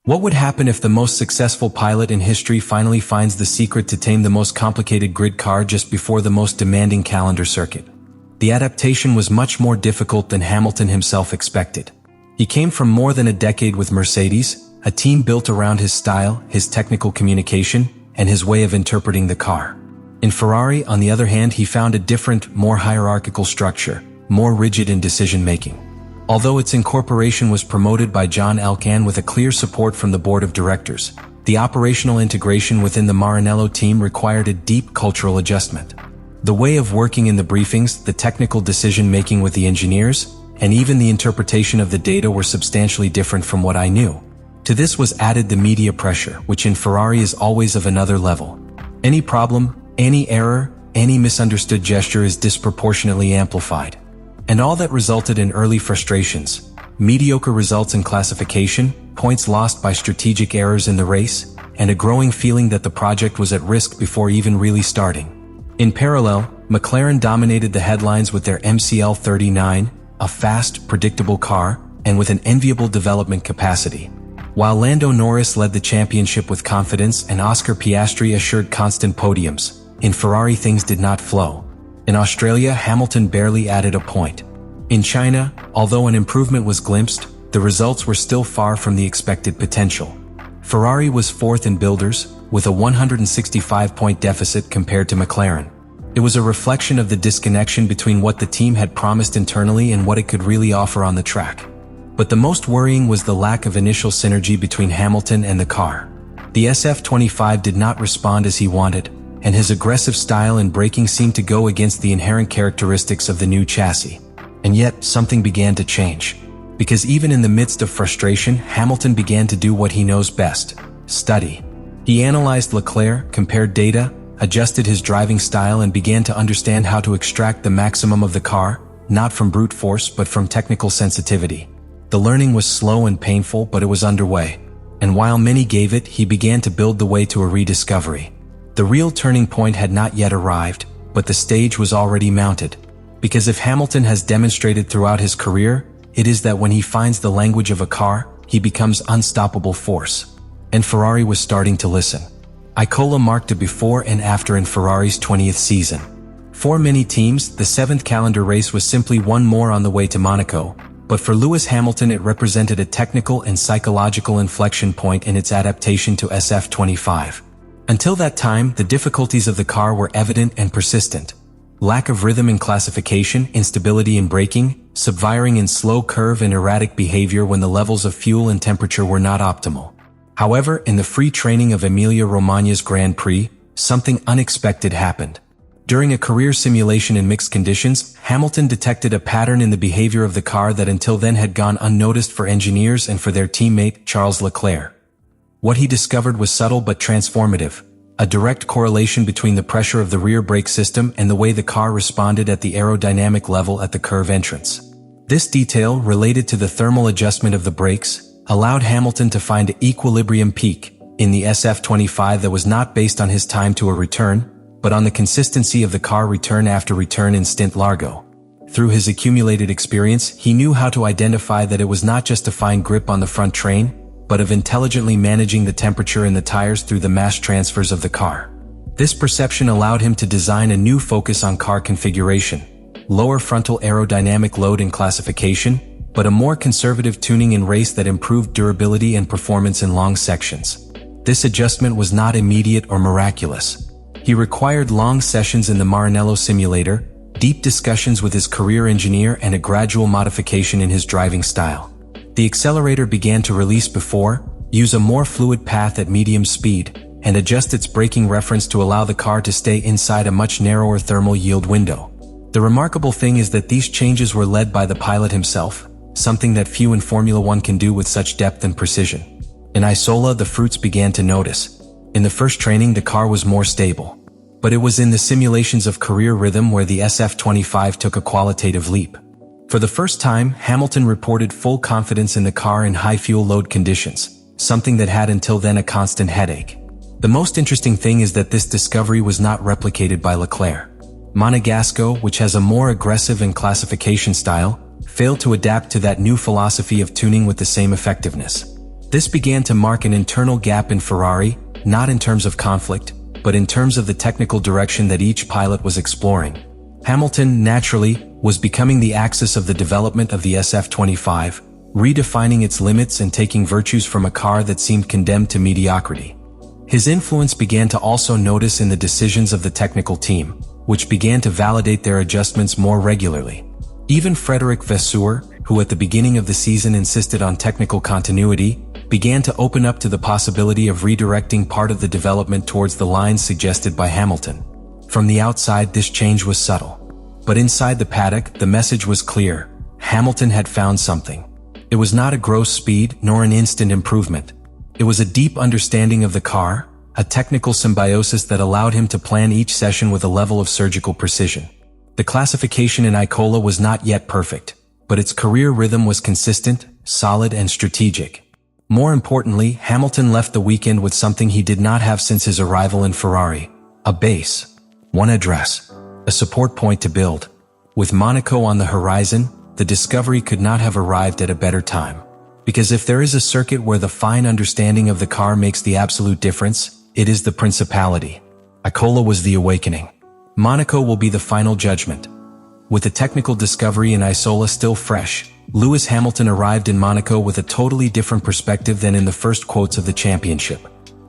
What would happen if the most successful pilot in history finally finds the secret to tame the most complicated grid car just before the most demanding calendar circuit? The adaptation was much more difficult than Hamilton himself expected. He came from more than a decade with Mercedes, a team built around his style, his technical communication, and his way of interpreting the car. In Ferrari, on the other hand, he found a different, more hierarchical structure, more rigid in decision-making. Although its incorporation was promoted by John Elkann with a clear support from the board of directors, the operational integration within the Maranello team required a deep cultural adjustment. The way of working in the briefings, the technical decision-making with the engineers, and even the interpretation of the data were substantially different from what I knew. To this was added the media pressure, which in Ferrari is always of another level. Any problem, any error, any misunderstood gesture is disproportionately amplified. And all that resulted in early frustrations, mediocre results in classification, points lost by strategic errors in the race, and a growing feeling that the project was at risk before even really starting. In parallel, McLaren dominated the headlines with their MCL39, a fast, predictable car, and with an enviable development capacity. While Lando Norris led the championship with confidence and Oscar Piastri assured constant podiums, in Ferrari things did not flow. In Australia, Hamilton barely added a point. In China, although an improvement was glimpsed, the results were still far from the expected potential. Ferrari was fourth in builders, with a 165-point deficit compared to McLaren. It was a reflection of the disconnection between what the team had promised internally and what it could really offer on the track. But the most worrying was the lack of initial synergy between Hamilton and the car. The SF-25 did not respond as he wanted, and his aggressive style and braking seemed to go against the inherent characteristics of the new chassis. And yet, something began to change. Because even in the midst of frustration, Hamilton began to do what he knows best: study. He analyzed Leclerc, compared data, adjusted his driving style, and began to understand how to extract the maximum of the car, not from brute force but from technical sensitivity. The learning was slow and painful, but it was underway. And while many gave it, he began to build the way to a rediscovery. The real turning point had not yet arrived, but the stage was already mounted. Because if Hamilton has demonstrated throughout his career, it is that when he finds the language of a car, he becomes unstoppable force. And Ferrari was starting to listen. Icola marked a before and after in Ferrari's 20th season. For many teams, the 7th calendar race was simply one more on the way to Monaco, but for Lewis Hamilton it represented a technical and psychological inflection point in its adaptation to SF-25. Until that time, the difficulties of the car were evident and persistent. Lack of rhythm in classification, instability in braking, subviring in slow curve, and erratic behavior when the levels of fuel and temperature were not optimal. However, in the free training of Emilia-Romagna's Grand Prix, something unexpected happened. During a career simulation in mixed conditions, Hamilton detected a pattern in the behavior of the car that until then had gone unnoticed for engineers and for their teammate, Charles Leclerc. What he discovered was subtle but transformative, a direct correlation between the pressure of the rear brake system and the way the car responded at the aerodynamic level at the curve entrance. This detail, related to the thermal adjustment of the brakes, allowed Hamilton to find an equilibrium peak in the SF-25 that was not based on his time to a return, but on the consistency of the car return after return in stint largo. Through his accumulated experience, he knew how to identify that it was not just to find grip on the front train, but of intelligently managing the temperature in the tires through the mass transfers of the car. This perception allowed him to design a new focus on car configuration, lower frontal aerodynamic load in classification, but a more conservative tuning in race that improved durability and performance in long sections. This adjustment was not immediate or miraculous. He required long sessions in the Maranello simulator, deep discussions with his career engineer, and a gradual modification in his driving style. The accelerator began to release before, use a more fluid path at medium speed, and adjust its braking reference to allow the car to stay inside a much narrower thermal yield window. The remarkable thing is that these changes were led by the pilot himself, something that few in Formula One can do with such depth and precision. In Isola, the fruits began to notice. In the first training, the car was more stable. But it was in the simulations of career rhythm where the SF-25 took a qualitative leap. For the first time, Hamilton reported full confidence in the car in high fuel load conditions, something that had until then a constant headache. The most interesting thing is that this discovery was not replicated by Leclerc. Monegasco, which has a more aggressive and classification style, failed to adapt to that new philosophy of tuning with the same effectiveness. This began to mark an internal gap in Ferrari, not in terms of conflict, but in terms of the technical direction that each pilot was exploring. Hamilton, naturally, was becoming the axis of the development of the SF-25, redefining its limits and taking virtues from a car that seemed condemned to mediocrity. His influence began to also notice in the decisions of the technical team, which began to validate their adjustments more regularly. Even Frédéric Vasseur, who at the beginning of the season insisted on technical continuity, began to open up to the possibility of redirecting part of the development towards the lines suggested by Hamilton. From the outside, this change was subtle. But inside the paddock, the message was clear. Hamilton had found something. It was not a gross speed, nor an instant improvement. It was a deep understanding of the car, a technical symbiosis that allowed him to plan each session with a level of surgical precision. The classification in Imola was not yet perfect, but its career rhythm was consistent, solid, and strategic. More importantly, Hamilton left the weekend with something he did not have since his arrival in Ferrari: a base, one address, a support point to build. With Monaco on the horizon, the discovery could not have arrived at a better time. Because if there is a circuit where the fine understanding of the car makes the absolute difference, it is the Principality. Imola was the awakening. Monaco will be the final judgment. With the technical discovery in Imola still fresh, Lewis Hamilton arrived in Monaco with a totally different perspective than in the first quotes of the championship.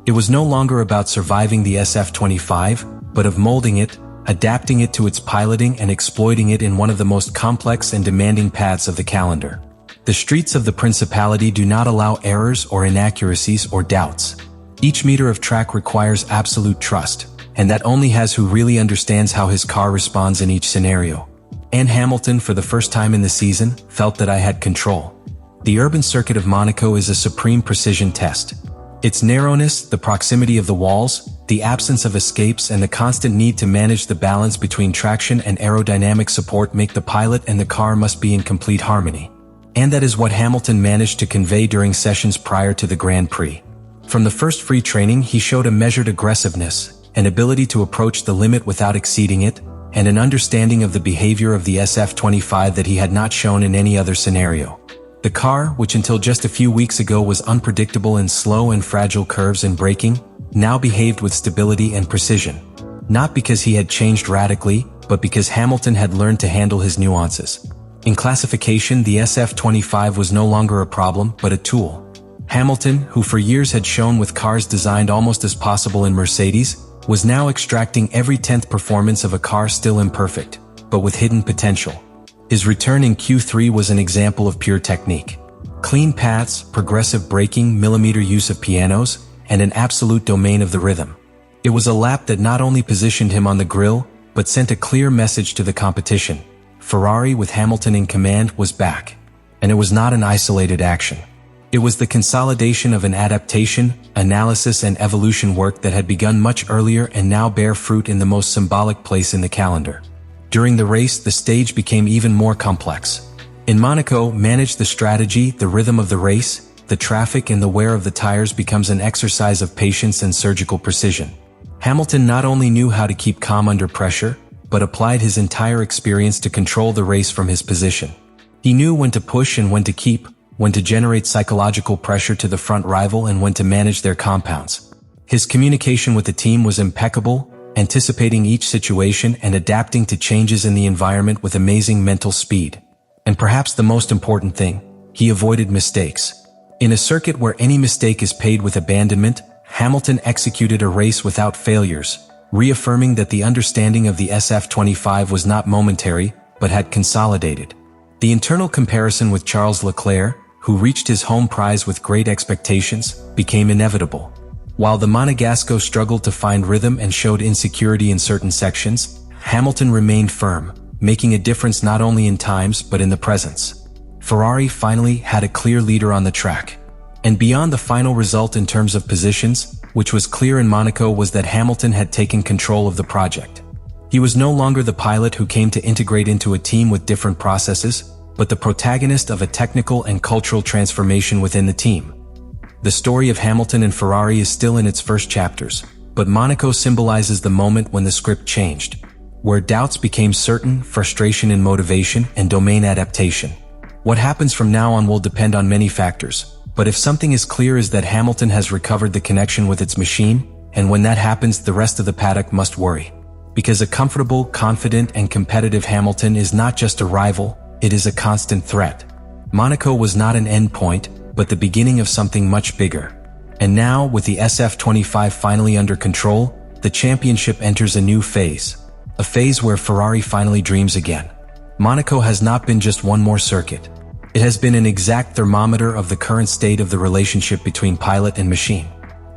It was no longer about surviving the SF-25, but of molding it, adapting it to its piloting and exploiting it in one of the most complex and demanding paths of the calendar. The streets of the Principality do not allow errors or inaccuracies or doubts. Each meter of track requires absolute trust, and that only has who really understands how his car responds in each scenario. And Hamilton, for the first time in the season, felt that I had control. The urban circuit of Monaco is a supreme precision test. Its narrowness, the proximity of the walls, the absence of escapes, and the constant need to manage the balance between traction and aerodynamic support make the pilot and the car must be in complete harmony. And that is what Hamilton managed to convey during sessions prior to the Grand Prix. From the first free training, he showed a measured aggressiveness, an ability to approach the limit without exceeding it, and an understanding of the behavior of the SF-25 that he had not shown in any other scenario. The car, which until just a few weeks ago was unpredictable in slow and fragile curves and braking, now behaved with stability and precision. Not because he had changed radically, but because Hamilton had learned to handle his nuances. In classification, the SF-25 was no longer a problem, but a tool. Hamilton, who for years had shown with cars designed almost as possible in Mercedes, was now extracting every 10th performance of a car still imperfect, but with hidden potential. His return in Q3 was an example of pure technique. Clean paths, progressive braking, millimeter use of pianos, and an absolute domain of the rhythm. It was a lap that not only positioned him on the grill, but sent a clear message to the competition. Ferrari, with Hamilton in command, was back. And it was not an isolated action. It was the consolidation of an adaptation, analysis, and evolution work that had begun much earlier and now bear fruit in the most symbolic place in the calendar. During the race, the stage became even more complex. In Monaco, manage the strategy, the rhythm of the race, the traffic, and the wear of the tires becomes an exercise of patience and surgical precision. Hamilton not only knew how to keep calm under pressure, but applied his entire experience to control the race from his position. He knew when to push and when to keep, when to generate psychological pressure to the front rival and when to manage their compounds. His communication with the team was impeccable, anticipating each situation and adapting to changes in the environment with amazing mental speed. And perhaps the most important thing, he avoided mistakes. In a circuit where any mistake is paid with abandonment, Hamilton executed a race without failures, reaffirming that the understanding of the SF-25 was not momentary, but had consolidated. The internal comparison with Charles Leclerc, who reached his home prize with great expectations, became inevitable. While the Monegasco struggled to find rhythm and showed insecurity in certain sections, Hamilton remained firm, making a difference not only in times but in the presence. Ferrari finally had a clear leader on the track. And beyond the final result in terms of positions, which was clear in Monaco, was that Hamilton had taken control of the project. He was no longer the pilot who came to integrate into a team with different processes, but the protagonist of a technical and cultural transformation within the team. The story of Hamilton and Ferrari is still in its first chapters, but Monaco symbolizes the moment when the script changed, where doubts became certain, frustration in motivation, and domain adaptation. What happens from now on will depend on many factors, But if something is clear is that Hamilton has recovered the connection with its machine, and when that happens the rest of the paddock must worry. Because a comfortable, confident and competitive Hamilton is not just a rival, it is a constant threat. Monaco was not an end point, but the beginning of something much bigger. And now, with the SF-25 finally under control, the championship enters a new phase. A phase where Ferrari finally dreams again. Monaco has not been just one more circuit. It has been an exact thermometer of the current state of the relationship between pilot and machine.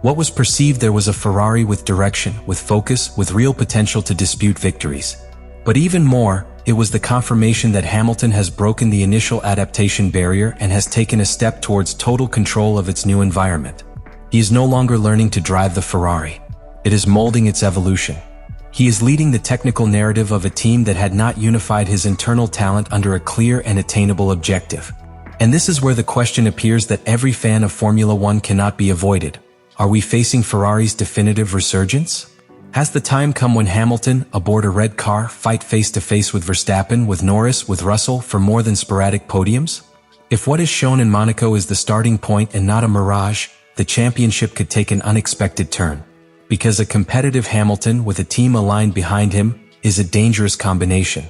What was perceived there was a Ferrari with direction, with focus, with real potential to dispute victories. But even more, it was the confirmation that Hamilton has broken the initial adaptation barrier and has taken a step towards total control of its new environment. He is no longer learning to drive the Ferrari. It is molding its evolution. He is leading the technical narrative of a team that had not unified his internal talent under a clear and attainable objective. And this is where the question appears that every fan of Formula One cannot be avoided. Are we facing Ferrari's definitive resurgence? Has the time come when Hamilton, aboard a red car, fight face-to-face with Verstappen, with Norris, with Russell for more than sporadic podiums? If what is shown in Monaco is the starting point and not a mirage, the championship could take an unexpected turn. Because a competitive Hamilton with a team aligned behind him is a dangerous combination.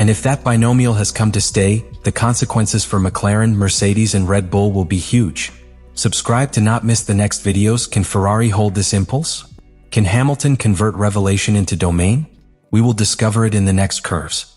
And if that binomial has come to stay, the consequences for McLaren, Mercedes and Red Bull will be huge. Subscribe to not miss the next videos. Can Ferrari hold this impulse? Can Hamilton convert revelation into domain? We will discover it in the next curves.